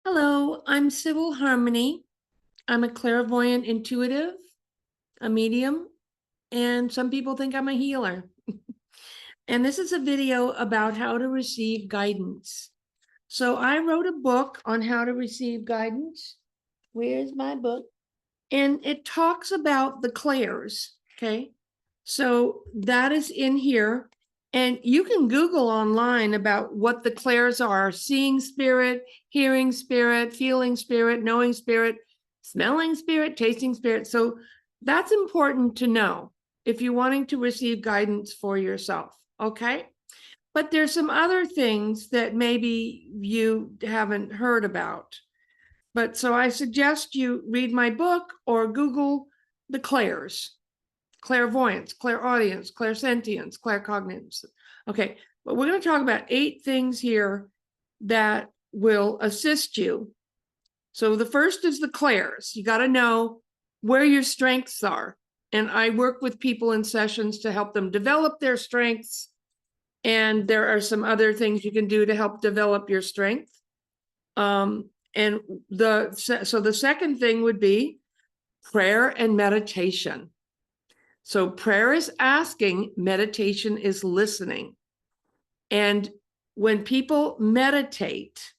Hello, I'm Sibyl Harmony. I'm a clairvoyant intuitive, a medium, and some people think I'm a healer. And this is a video about how to receive guidance. So I wrote a book on how to receive guidance. Where's my book? And it talks about the clairs, okay? So that is in here. And you can Google online about what the clairs are: seeing spirit, hearing spirit, feeling spirit, knowing spirit, smelling spirit, tasting spirit. So that's important to know if you're wanting to receive guidance for yourself, okay? But there's some other things that maybe you haven't heard about. But so I suggest you read my book or Google the clairs: clairvoyance, clairaudience, clairsentience, claircognizance. Okay, but we're going to talk about 8 things here that will assist you. So the first is the clairs. You got to know where your strengths are. And I work with people in sessions to help them develop their strengths. And there are some other things you can do to help develop your strength. And the second thing would be prayer and meditation. So prayer is asking, meditation is listening. And when people meditate,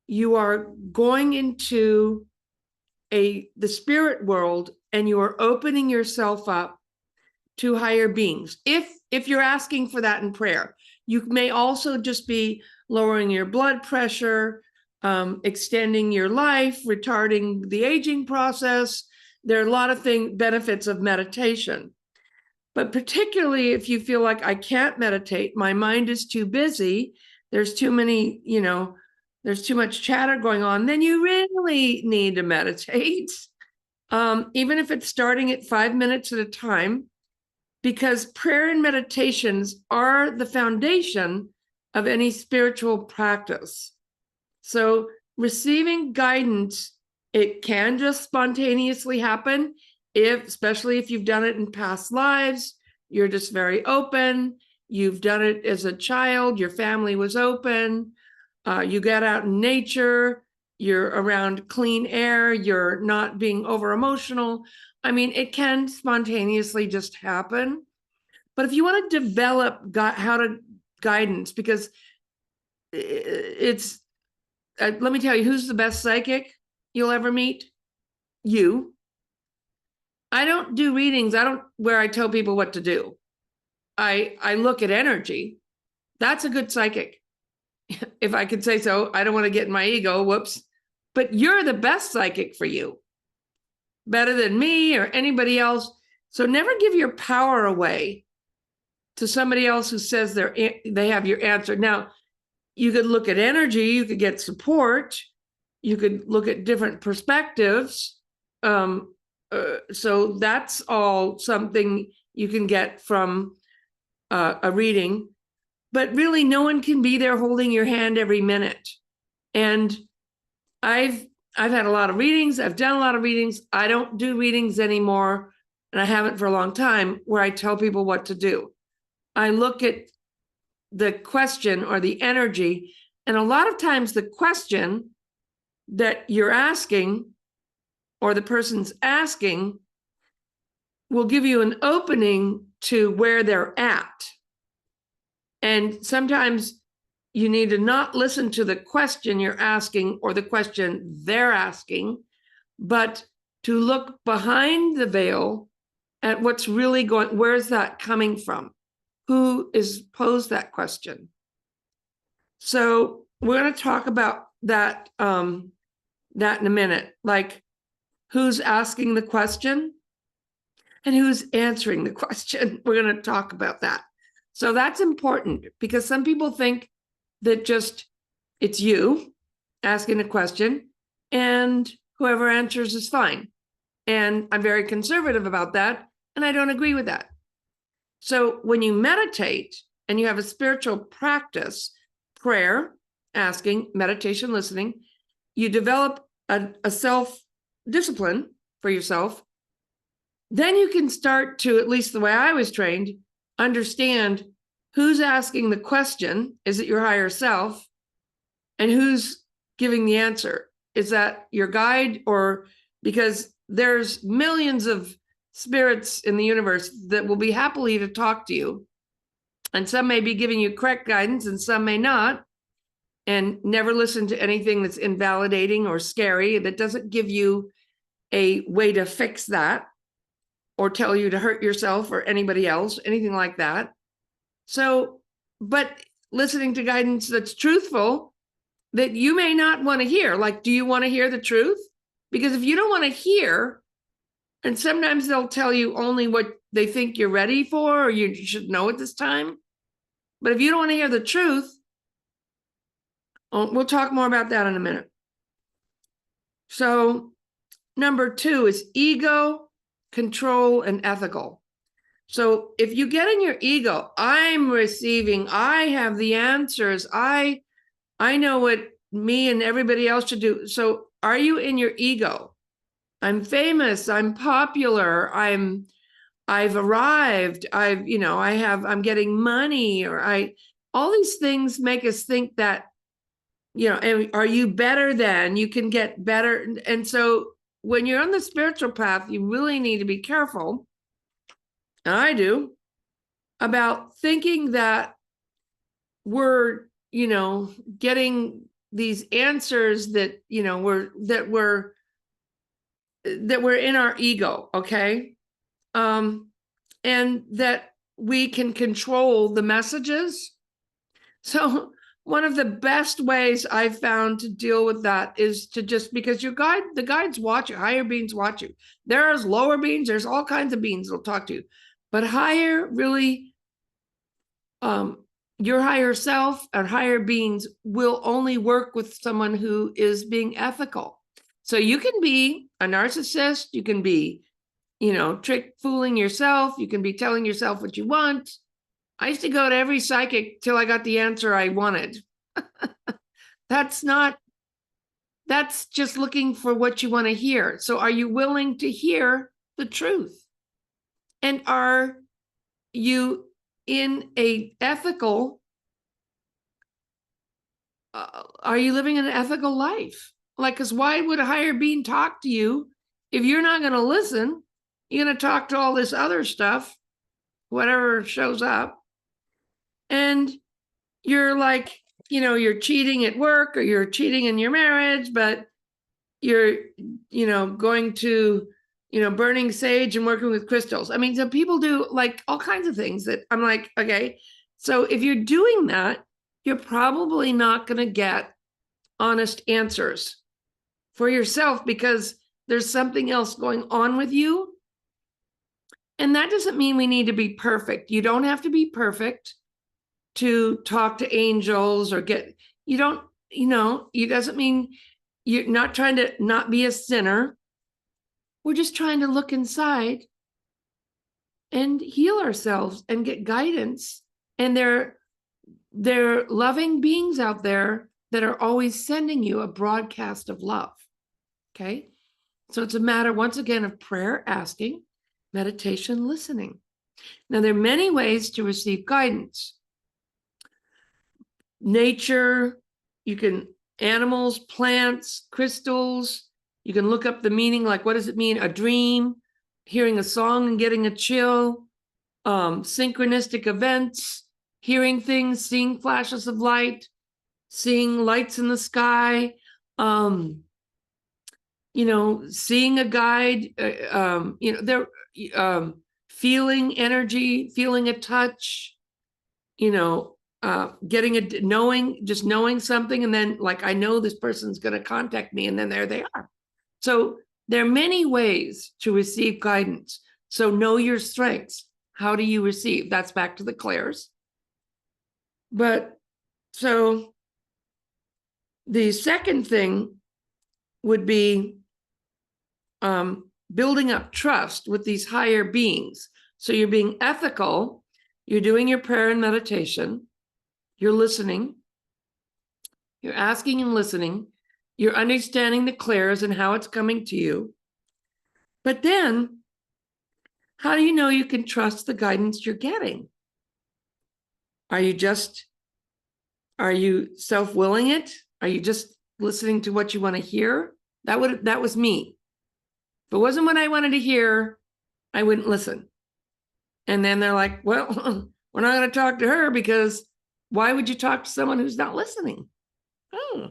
you are going into the spirit world and you are opening yourself up to higher beings. If you're asking for that in prayer, you may also just be lowering your blood pressure, extending your life, retarding the aging process. There are a lot of benefits of meditation. But particularly if you feel like I can't meditate, my mind is too busy, there's too many, there's too much chatter going on, then you really need to meditate. Even if it's starting at 5 minutes at a time, because prayer and meditations are the foundation of any spiritual practice. So receiving guidance, it can just spontaneously happen, especially if you've done it in past lives. You're just very open. You've done it as a child. Your family was open. You get out in nature. You're around clean air. You're not being over emotional. I mean, it can spontaneously just happen. But if you want to develop how to guidance, because it's, let me tell you, who's the best psychic you'll ever meet? You. I don't do readings. Where I tell people what to do. I look at energy. That's a good psychic, if I could say so. I don't want to get in my ego. Whoops. But you're the best psychic for you. Better than me or anybody else. So never give your power away to somebody else who says they have your answer. Now, you could look at energy. You could get support. You could look at different perspectives. So that's all something you can get from a reading. But really, no one can be there holding your hand every minute. And I've had a lot of readings. I've done a lot of readings. I don't do readings anymore, and I haven't for a long time, where I tell people what to do. I look at the question or the energy, and a lot of times the question that you're asking or the person's asking will give you an opening to where they're at. And sometimes you need to not listen to the question you're asking or the question they're asking, but to look behind the veil at what's really going, where's that coming from? Who is posed that question? So we're going to talk about that, that in a minute, like who's asking the question and who's answering the question. We're going to talk about that. So that's important, because some people think that just it's you asking a question and whoever answers is fine. And I'm very conservative about that, and I don't agree with that. So when you meditate and you have a spiritual practice, prayer, asking, meditation, listening, you develop a self-discipline for yourself. Then you can start to, at least the way I was trained, understand who's asking the question. Is it your higher self? And who's giving the answer? Is that your guide? Or because there's millions of spirits in the universe that will be happily to talk to you, and some may be giving you correct guidance and some may not, and never listen to anything that's invalidating or scary that doesn't give you a way to fix that or tell you to hurt yourself or anybody else, anything like that. So, but listening to guidance that's truthful, that you may not want to hear. Like, do you want to hear the truth? Because if you don't want to hear, and sometimes they'll tell you only what they think you're ready for, or you should know at this time. But if you don't want to hear the truth, we'll talk more about that in a minute. So number 2 is ego, control, and ethical. So if you get in your ego, I'm receiving, I have the answers, I know what me and everybody else should do. So are you in your ego? I'm famous, I'm popular, I've arrived, I'm getting money, or all these things make us think that, are you better than, you can get better. And so when you're on the spiritual path, you really need to be careful, and I do, about thinking that we're, getting these answers that, we're in our ego, okay? And that we can control the messages. So one of the best ways I've found to deal with that is to just, because the guides watch you, higher beings watch you. There's lower beings, there's all kinds of beings that'll talk to you. But higher, really, your higher self and higher beings will only work with someone who is being ethical. So you can be a narcissist, you can be, fooling yourself, you can be telling yourself what you want. I used to go to every psychic till I got the answer I wanted. That's just looking for what you want to hear. So are you willing to hear the truth? And are you in a ethical, are you living an ethical life? Like, because why would a higher being talk to you if you're not going to listen? You're going to talk to all this other stuff, whatever shows up. And you're like, you're cheating at work or you're cheating in your marriage, but you're, going to, burning sage and working with crystals. I mean, so people do like all kinds of things that I'm like, okay, so if you're doing that, you're probably not going to get honest answers for yourself because there's something else going on with you. And that doesn't mean we need to be perfect. You don't have to be perfect to talk to angels or it doesn't mean you're not trying to not be a sinner. We're just trying to look inside and heal ourselves and get guidance. And there are loving beings out there that are always sending you a broadcast of love. Okay. So it's a matter, once again, of prayer, asking, meditation, listening. Now, there are many ways to receive guidance. Nature, animals, plants, crystals. You can look up the meaning, like what does it mean? A dream, hearing a song and getting a chill, synchronistic events, hearing things, seeing flashes of light, seeing lights in the sky, seeing a guide, feeling energy, feeling a touch, knowing something, and then like, I know this person's going to contact me, and then there they are. So there are many ways to receive guidance. So know your strengths. How do you receive? That's back to the clairs. But so the second thing would be building up trust with these higher beings. So you're being ethical, you're doing your prayer and meditation, you're listening, you're asking and listening, you're understanding the clairs and how it's coming to you. But then, how do you know you can trust the guidance you're getting? Are you self-willing it? Are you just listening to what you want to hear, that was me. If it wasn't what I wanted to hear, I wouldn't listen. And then they're like, well, we're not going to talk to her, because why would you talk to someone who's not listening? Oh.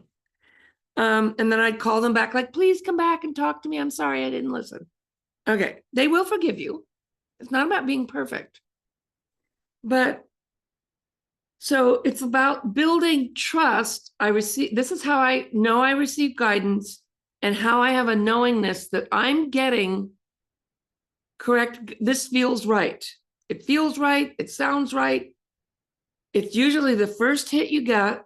And then I'd call them back, like, please come back and talk to me. I'm sorry I didn't listen. Okay, they will forgive you. It's not about being perfect. But so it's about building trust. This is how I know I receive guidance, and how I have a knowingness that I'm getting correct. This feels right. It feels right. It sounds right. It's usually the first hit you got.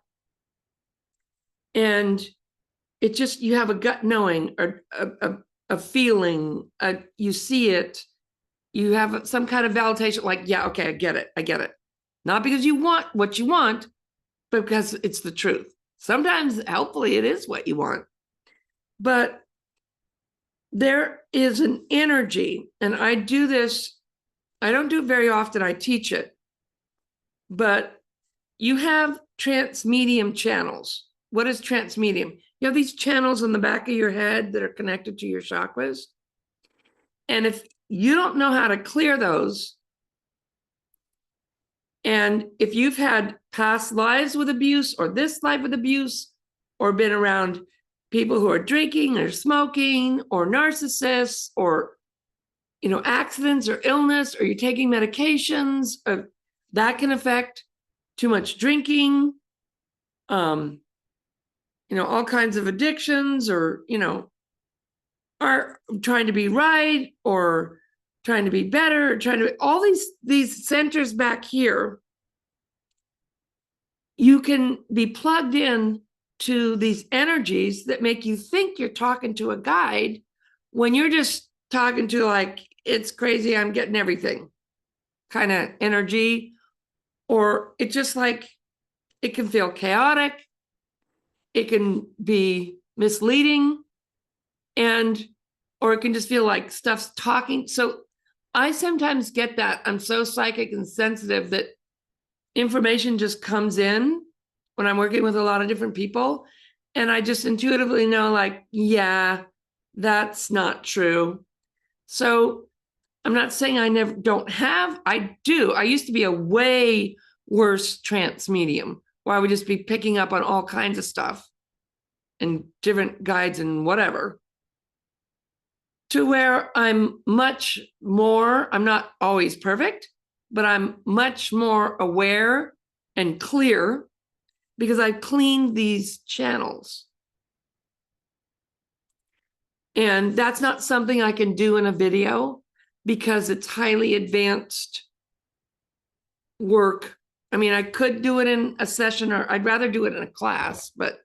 And it just, you have a gut knowing, or a feeling, you see it, you have some kind of validation, like, yeah, okay, I get it. Not because you want what you want, but because it's the truth. Sometimes, hopefully, it is what you want. But there is an energy, and I do this, I don't do it very often, I teach it, but you have transmedium channels. What is transmedium? You have these channels in the back of your head that are connected to your chakras. And if you don't know how to clear those, and if you've had past lives with abuse, or this life with abuse, or been around people who are drinking or smoking, or narcissists, or accidents or illness, or you're taking medications, that can affect too much drinking, all kinds of addictions, or are trying to be right, or trying to be better, or trying to be, all these centers back here. You can be plugged in to these energies that make you think you're talking to a guide, when you're just talking to, like, it's crazy, I'm getting everything kind of energy. Or it's just like, it can feel chaotic, it can be misleading, or it can just feel like stuff's talking. So I sometimes get that. I'm so psychic and sensitive that information just comes in when I'm working with a lot of different people, and I just intuitively know, like, yeah, that's not true. So I'm not saying I I do. I used to be a way worse trance medium, where I would just be picking up on all kinds of stuff and different guides and whatever, to where I'm much more, I'm not always perfect, but I'm much more aware and clear, because I've cleaned these channels. And that's not something I can do in a video, because it's highly advanced work. I mean, I could do it in a session, or I'd rather do it in a class, but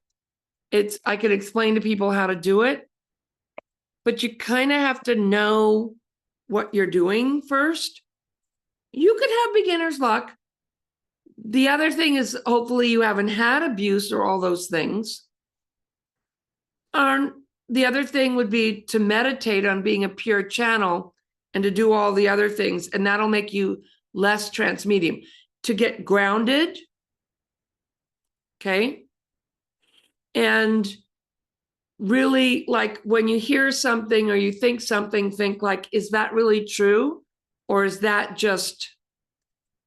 I could explain to people how to do it. But you kind of have to know what you're doing first. You could have beginner's luck. The other thing is, hopefully you haven't had abuse or all those things. The other thing would be to meditate on being a pure channel, and to do all the other things, and that'll make you less transmedium. To get grounded, okay? And really, like, when you hear something or you think something, think like, is that really true? Or is that just,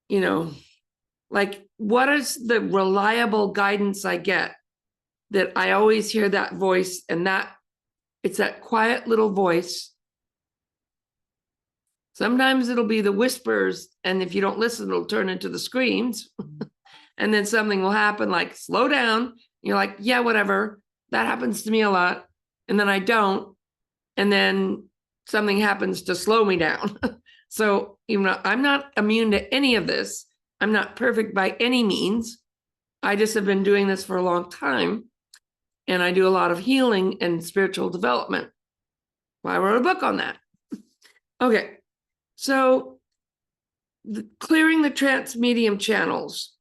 like, what is the reliable guidance I get, that I always hear that voice, and that it's that quiet little voice. Sometimes it'll be the whispers, and if you don't listen, it'll turn into the screams. And then something will happen, like, slow down. You're like, yeah, whatever. That happens to me a lot. And then I don't. And then something happens to slow me down. So, I'm not immune to any of this. I'm not perfect by any means. I just have been doing this for a long time. And I do a lot of healing and spiritual development. Well, I wrote a book on that. Okay. So clearing the transmedium channels.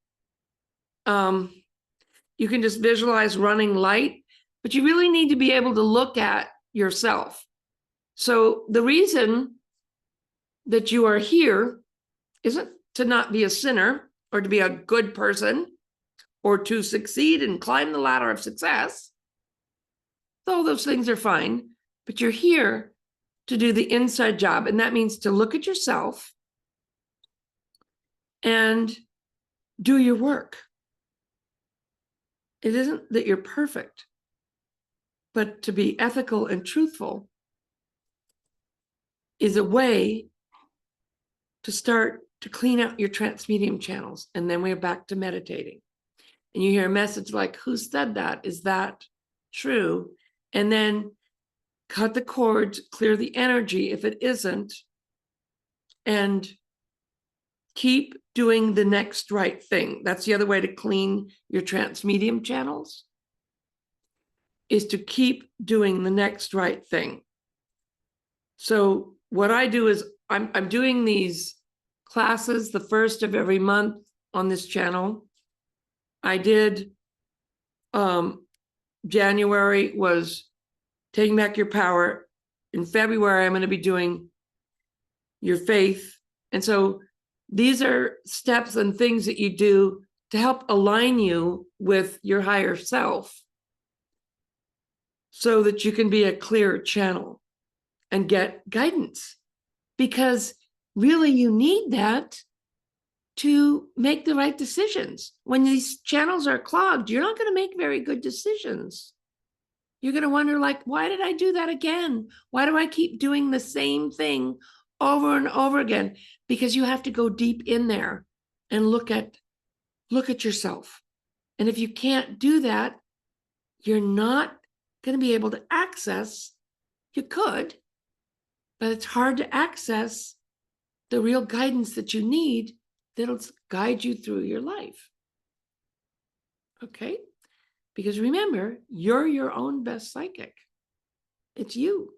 You can just visualize running light, but you really need to be able to look at yourself. So the reason that you are here isn't to not be a sinner, or to be a good person, or to succeed and climb the ladder of success. All those things are fine, but you're here to do the inside job. And that means to look at yourself and do your work. It isn't that you're perfect, but to be ethical and truthful is a way to start to clean out your transmedium channels. And then we're back to meditating. And you hear a message like, who said that? Is that true? And then cut the cords, clear the energy if it isn't, and keep doing the next right thing. That's the other way to clean your transmedium channels, is to keep doing the next right thing. So what I do is I'm doing these classes the first of every month on this channel. I did January was Taking Back Your Power. In February, I'm going to be doing Your Faith. And so these are steps and things that you do to help align you with your higher self so that you can be a clear channel and get guidance. Because really you need that to make the right decisions. When these channels are clogged, you're not going to make very good decisions. You're going to wonder, like, why did I do that again? Why do I keep doing the same thing over and over again? Because you have to go deep in there and look at yourself. And if you can't do that, you're not going to be able to access. You could, but it's hard to access the real guidance that you need that'll guide you through your life. Okay? Because remember, you're your own best psychic. It's you.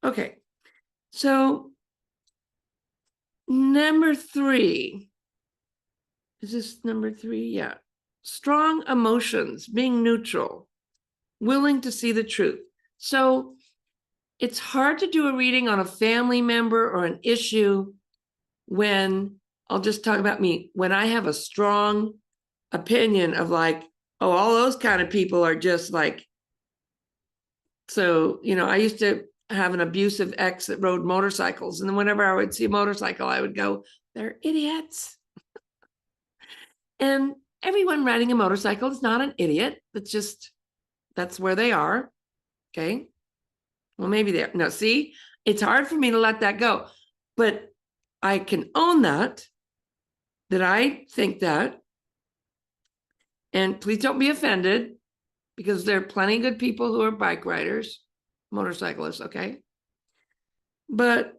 Okay. So number 3. Is this number 3? Yeah. Strong emotions, being neutral, willing to see the truth. So it's hard to do a reading on a family member or an issue when, I'll just talk about me, when I have a strong opinion of like, oh, all those kind of people are just like, so, I used to have an abusive ex that rode motorcycles. And then whenever I would see a motorcycle, I would go, they're idiots. And everyone riding a motorcycle is not an idiot. That's where they are. Okay. Well, maybe they're, no, see, it's hard for me to let that go, but I can own that I think that. And please don't be offended, because there are plenty of good people who are bike riders, motorcyclists, okay? But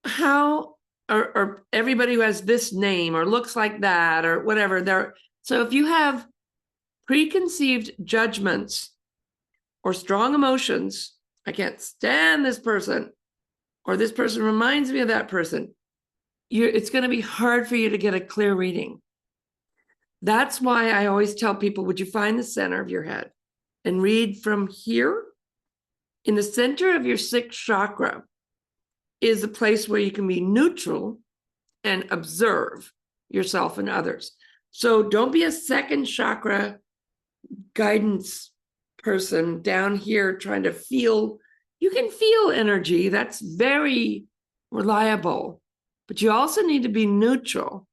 how, or everybody who has this name or looks like that or whatever, so if you have preconceived judgments or strong emotions, I can't stand this person, or this person reminds me of that person, it's going to be hard for you to get a clear reading. That's why I always tell people, would you find the center of your head and read from here? In the center of your 6th chakra is a place where you can be neutral and observe yourself and others. So don't be a 2nd chakra guidance person down here trying to feel. You can feel energy. That's very reliable. But you also need to be neutral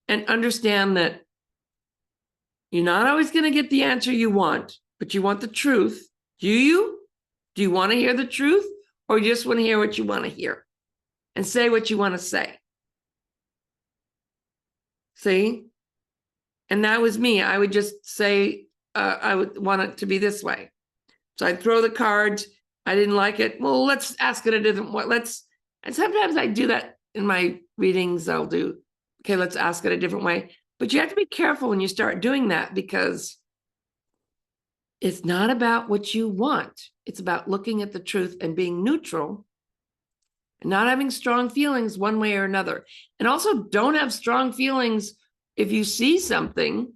and understand that you're not always going to get the answer you want, but you want the truth. Do you? Do you want to hear the truth, or you just want to hear what you want to hear and say what you want to say? See? And that was me. I would just say, I would want it to be this way. So I'd throw the cards. I didn't like it. Well, let's ask it a different way. And sometimes I do that in my readings. I'll do, okay, let's ask it a different way. But you have to be careful when you start doing that, because it's not about what you want. It's about looking at the truth and being neutral and not having strong feelings one way or another. And also don't have strong feelings if you see something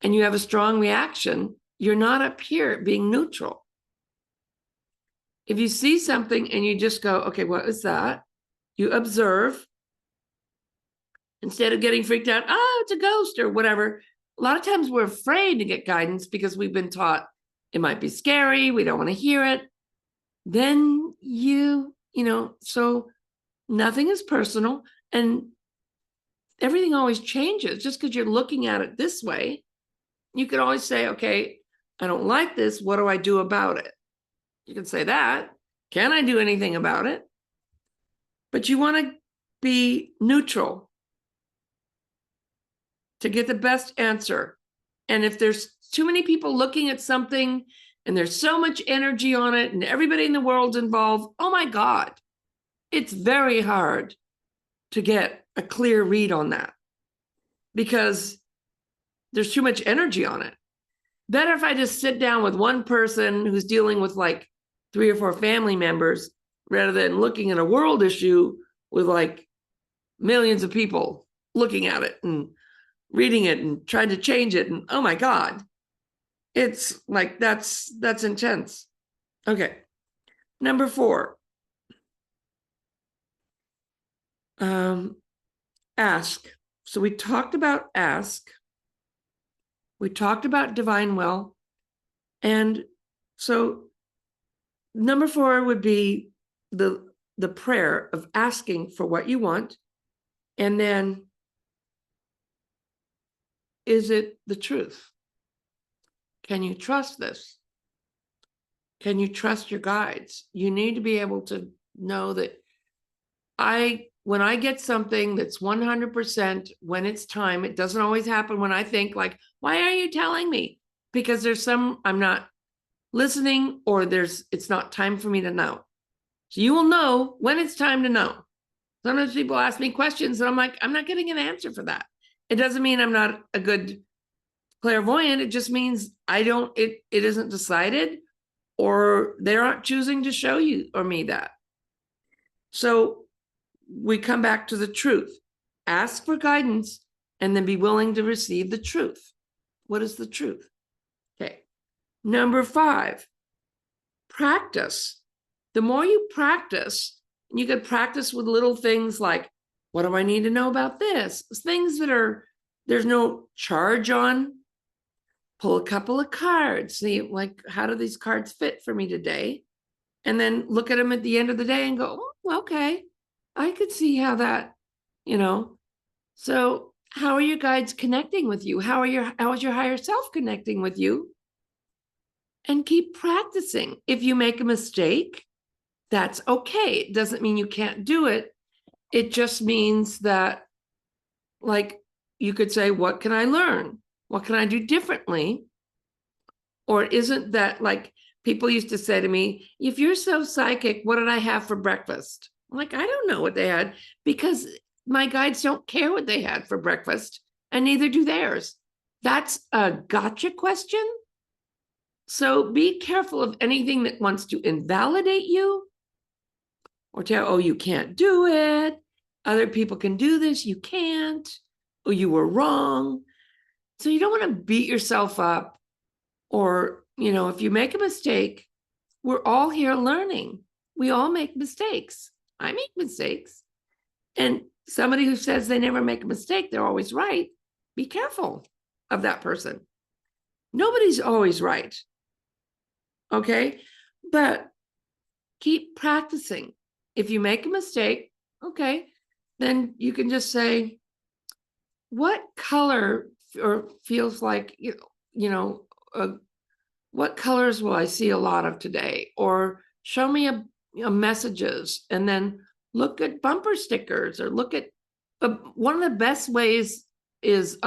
and you have a strong reaction. You're not up here being neutral. If you see something and you just go, okay, what is that? You observe. Instead of getting freaked out, oh, it's a ghost or whatever, a lot of times we're afraid to get guidance because we've been taught it might be scary, we don't want to hear it. Then so nothing is personal, and everything always changes. Just because you're looking at it this way, you could always say, okay, I don't like this. What do I do about it? You can say that. Can I do anything about it? But you want to be neutral to get the best answer. And if there's too many people looking at something and there's so much energy on it and everybody in the world's involved, oh my God, it's very hard to get a clear read on that because there's too much energy on it. Better if I just sit down with one person who's dealing with like 3 or 4 family members rather than looking at a world issue with like millions of people looking at it and reading it and trying to change it. And oh my God, it's like, that's intense. Okay. Number 4, ask. So we talked about ask. We talked about divine will. And so number 4 would be the prayer of asking for what you want. And then, is it the truth? Can you trust this? Can you trust your guides? You need to be able to know that when I get something that's 100% when it's time, it doesn't always happen when I think like, why are you telling me? Because I'm not listening, or it's not time for me to know. So you will know when it's time to know. Sometimes people ask me questions and I'm like, I'm not getting an answer for that. It doesn't mean I'm not a good clairvoyant. It just means it isn't decided, or they aren't choosing to show you or me that. So we come back to the truth. Ask for guidance and then be willing to receive the truth. What is the truth? Okay. Number 5, practice. The more you practice, you could practice with little things like, what do I need to know about this? Things that there's no charge on. Pull a couple of cards, see like, how do these cards fit for me today? And then look at them at the end of the day and go, oh, okay, I could see how that, So how are your guides connecting with you? How is your higher self connecting with you? And keep practicing. If you make a mistake, that's okay. It doesn't mean you can't do it. It just means that, like, you could say, what can I learn? What can I do differently? Or isn't that, like, people used to say to me, if you're so psychic, what did I have for breakfast? I'm like, I don't know what they had, because my guides don't care what they had for breakfast, and neither do theirs. That's a gotcha question. So be careful of anything that wants to invalidate you or tell, oh, you can't do it. Other people can do this. You can't. Oh, you were wrong. So you don't want to beat yourself up, or, if you make a mistake, we're all here learning. We all make mistakes. I make mistakes. And somebody who says they never make a mistake, they're always right. Be careful of that person. Nobody's always right. Okay? But keep practicing. If you make a mistake, okay, then you can just say, what color or feels like, what colors will I see a lot of today? Or show me a messages, and then look at bumper stickers, or look at one of the best ways is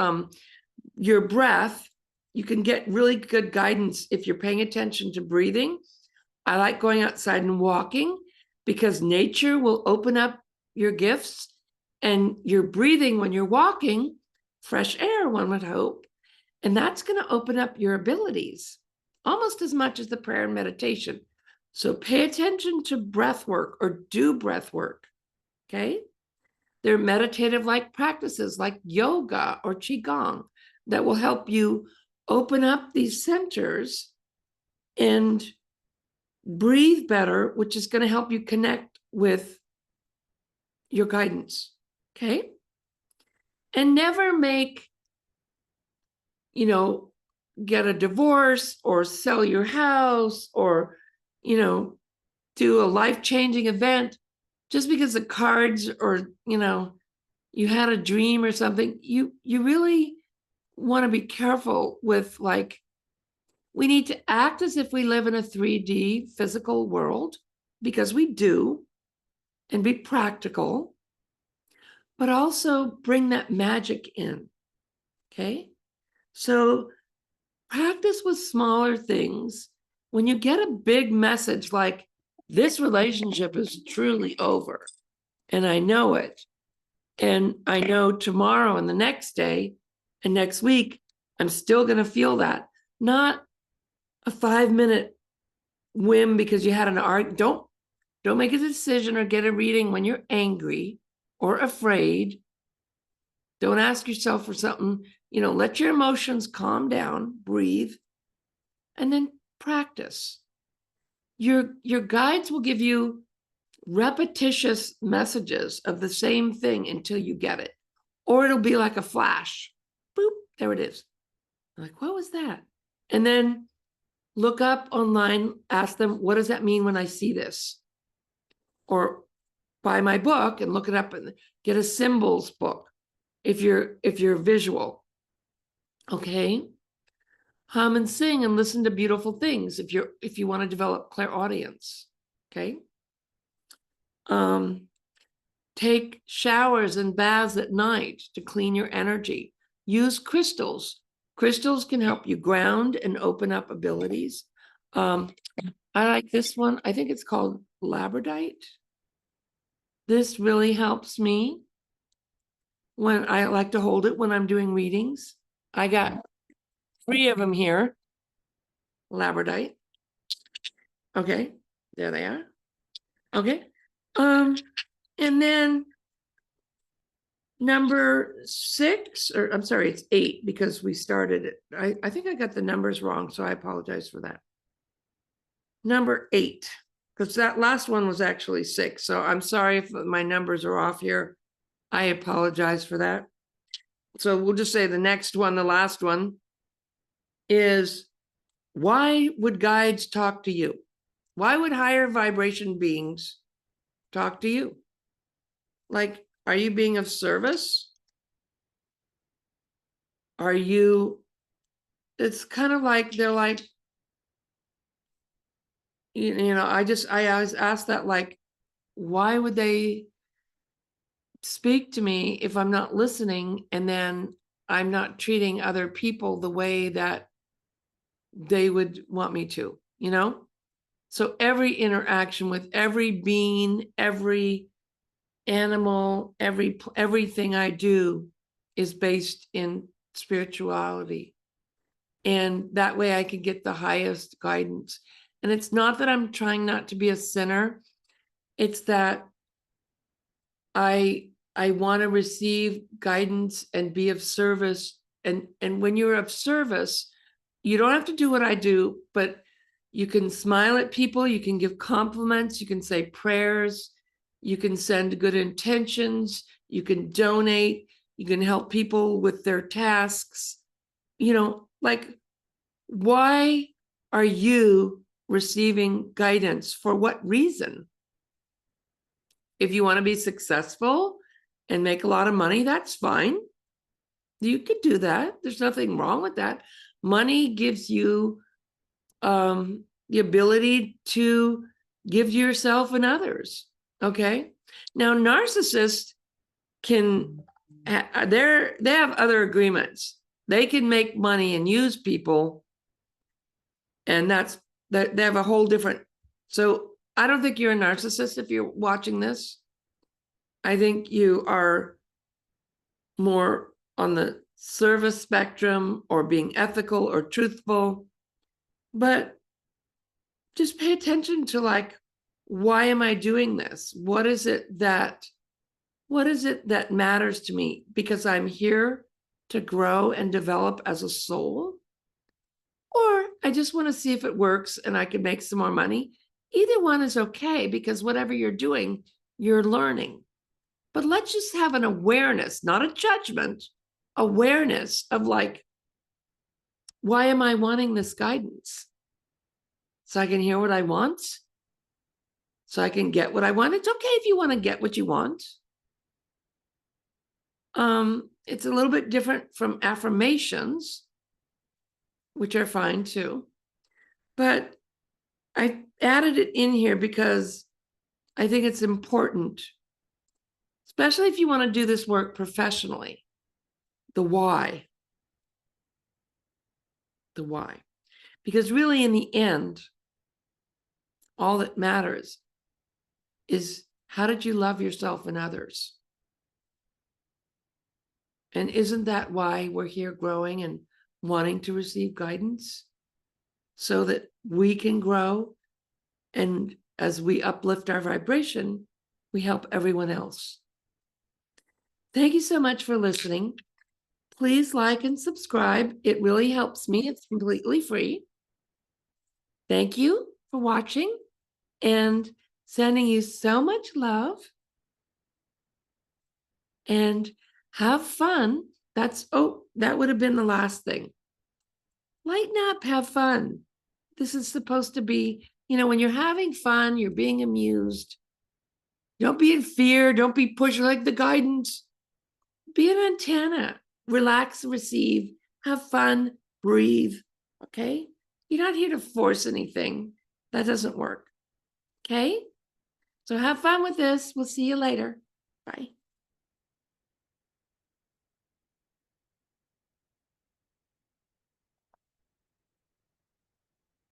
your breath. You can get really good guidance if you're paying attention to breathing. I like going outside and walking because nature will open up your gifts, and you're breathing when you're walking, fresh air, one would hope, and that's going to open up your abilities almost as much as the prayer and meditation. So pay attention to breath work, or do breath work, okay? There are meditative-like practices like yoga or qigong that will help you open up these centers and breathe better, which is going to help you connect with your guidance, okay? And never make you know, get a divorce or sell your house or, you know, do a life-changing event just because the cards or, you know, you had a dream or something. You really want to be careful with, like, we need to act as if we live in a 3D physical world, because we do, and be practical, but also bring that magic in. Okay. So practice with smaller things. When you get a big message like, this relationship is truly over, and I know it, and I know tomorrow and the next day and next week, I'm still going to feel that. Not a 5-minute whim because you had an argument. Don't make a decision or get a reading when you're angry or afraid. Don't ask yourself for something. You know, let your emotions calm down, breathe, and then practice. Your guides will give you repetitious messages of the same thing until you get it. Or it'll be like a flash. Boop, there it is. Like, what was that? And then look up online, ask them, what does that mean when I see this? Or buy my book and look it up and get a symbols book if you're visual. Okay. Hum and sing and listen to beautiful things if you want to develop clairaudience. Okay. Take showers and baths at night to clean your energy. Use crystals. Crystals can help you ground and open up abilities. I like this one. I think it's called labradorite. This really helps me when I like to hold it when I'm doing readings. I got 3 of them here. Labradorite. Okay, there they are. Okay. And then number 6, or I'm sorry, it's 8 because we started it. I think I got the numbers wrong, so I apologize for that. Number 8, because that last one was actually 6. So I'm sorry if my numbers are off here. I apologize for that. So we'll just say the next one, the last one, is, why would guides talk to you? Why would higher vibration beings talk to you? Like, are you being of service? Are you, it's kind of like, they're like, you know, I always ask that, like, why would they speak to me if I'm not listening, and then I'm not treating other people the way that they would want me to, you know? So every interaction with every being, every animal, everything I do is based in spirituality. And that way I can get the highest guidance. And it's not that I'm trying not to be a sinner. It's that I want to receive guidance and be of service. And when you're of service, you don't have to do what I do, but you can smile at people, you can give compliments, you can say prayers, you can send good intentions, you can donate, you can help people with their tasks. You know, like, why are you receiving guidance? For what reason? If you want to be successful and make a lot of money, that's fine. You could do that. There's nothing wrong with that. Money gives you the ability to give to yourself and others. Okay. Now, narcissists can, they have other agreements. They can make money and use people. And they have a whole different, so I don't think you're a narcissist if you're watching this. I think you are more on the service spectrum, or being ethical or truthful. But just pay attention to, like, why am I doing this? What is it that matters to me? Because I'm here to grow and develop as a soul, or I just want to see if it works and I can make some more money. Either one is okay, because whatever you're doing, you're learning. But let's just have an awareness, not a judgment, awareness of, like, why am I wanting this guidance? So I can hear what I want? So I can get what I want? It's okay if you want to get what you want. It's a little bit different from affirmations, which are fine too. But I added it in here because I think it's important, especially if you want to do this work professionally. The why. The why. Because really, in the end, all that matters is how did you love yourself and others? And isn't that why we're here growing and wanting to receive guidance? So that we can grow, and as we uplift our vibration, we help everyone else. Thank you so much for listening. Please like and subscribe. It really helps me. It's completely free. Thank you for watching, and sending you so much love. And have fun. That would have been the last thing. Lighten up, have fun. This is supposed to be, when you're having fun, you're being amused. Don't be in fear. Don't be pushed like the guidance. Be an antenna. Relax, receive, have fun, breathe. Okay? You're not here to force anything. That doesn't work. Okay? So have fun with this. We'll see you later. Bye.